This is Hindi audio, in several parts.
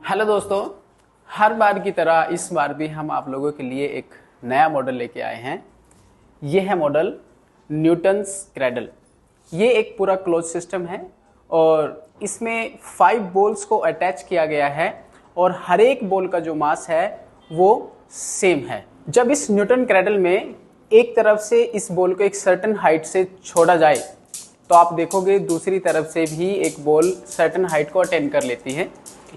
हेलो दोस्तों, हर बार की तरह इस बार भी हम आप लोगों के लिए एक नया मॉडल लेके आए हैं। ये है मॉडल न्यूटन्स क्रैडल। ये एक पूरा क्लोज सिस्टम है और इसमें 5 बॉल्स को अटैच किया गया है और हर एक बॉल का जो मास है वो सेम है। जब इस न्यूटन क्रैडल में एक तरफ से इस बॉल को एक सर्टेन हाइट से छोड़ा जाए तो आप देखोगे दूसरी तरफ से भी एक बॉल सर्टेन हाइट को अटेन कर लेती है।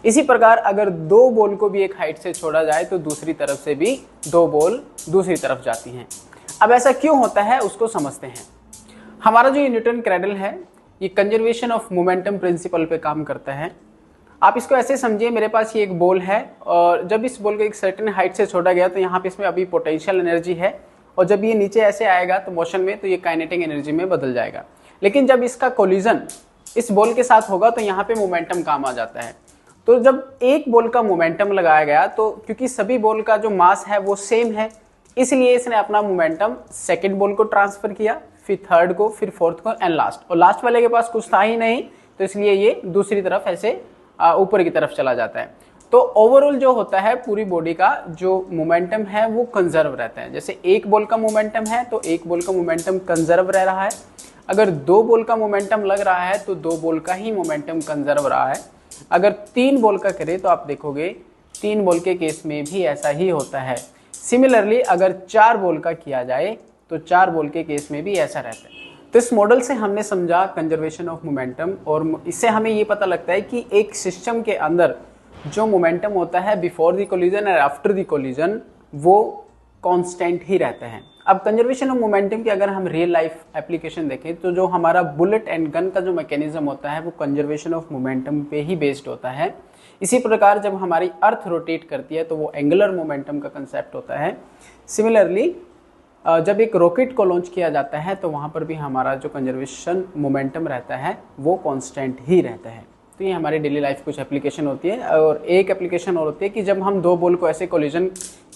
इसी प्रकार अगर 2 बॉल को भी एक हाइट से छोड़ा जाए तो दूसरी तरफ से भी 2 बॉल दूसरी तरफ जाती हैं। अब ऐसा क्यों होता है उसको समझते हैं। हमारा जो ये न्यूटन क्रैडल है ये कंजर्वेशन ऑफ मोमेंटम प्रिंसिपल पे काम करता है। आप इसको ऐसे समझिए, मेरे पास ये एक बॉल है और जब इस बॉल को एक सर्टेन हाइट से छोड़ा गया तो यहाँ पे इसमें अभी पोटेंशियल एनर्जी है और जब ये नीचे ऐसे आएगा तो मोशन में तो ये काइनेटिक एनर्जी में बदल जाएगा। लेकिन जब इसका कोलिजन इस बॉल के साथ होगा तो यहाँ पे मोमेंटम काम आ जाता है। तो जब एक बॉल का मोमेंटम लगाया गया तो क्योंकि सभी बॉल का जो मास है वो सेम है, इसलिए इसने अपना मोमेंटम सेकंड बॉल को ट्रांसफर किया, फिर थर्ड को, फिर फोर्थ को एंड लास्ट। और लास्ट वाले के पास कुछ था ही नहीं तो इसलिए ये दूसरी तरफ ऐसे ऊपर की तरफ चला जाता है। तो ओवरऑल जो होता है पूरी बॉडी का जो मोमेंटम है वो कंजर्व रहता है। जैसे एक बॉल का मोमेंटम है तो एक बॉल का मोमेंटम कंजर्व रह रहा है। अगर 2 बॉल का मोमेंटम लग रहा है तो 2 बॉल का ही मोमेंटम कंजर्व रहा है। अगर 3 बॉल का करें तो आप देखोगे 3 बॉल के केस में भी ऐसा ही होता है। सिमिलरली अगर 4 बॉल का किया जाए तो 4 बॉल के केस में भी ऐसा रहता है। तो इस मॉडल से हमने समझा कंजर्वेशन ऑफ मोमेंटम और इससे हमें ये पता लगता है कि एक सिस्टम के अंदर जो मोमेंटम होता है बिफोर द कोलिजन और आफ्टर द कोलिजन वो कांस्टेंट ही रहता है। अब कंजर्वेशन ऑफ मोमेंटम की अगर हम रियल लाइफ एप्लीकेशन देखें तो जो हमारा बुलेट एंड गन का जो मैकेनिज्म होता है वो कंजर्वेशन ऑफ मोमेंटम पे ही बेस्ड होता है। इसी प्रकार जब हमारी अर्थ रोटेट करती है तो वो एंगुलर मोमेंटम का कंसेप्ट होता है। सिमिलरली जब एक रॉकेट को लॉन्च किया जाता है तो वहाँ पर भी हमारा जो कंजर्वेशन मोमेंटम रहता है वो कांस्टेंट ही रहता है। तो ये हमारी डेली लाइफ कुछ एप्लीकेशन होती है और एक एप्लीकेशन और होती है कि जब हम 2 बॉल को ऐसे कोलिजन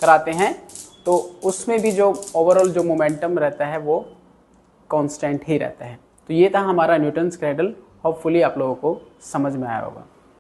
कराते हैं तो उसमें भी जो ओवरऑल जो मोमेंटम रहता है वो कांस्टेंट ही रहता है। तो ये था हमारा न्यूटन्स क्रैडल। होपफुली आप लोगों को समझ में आया होगा।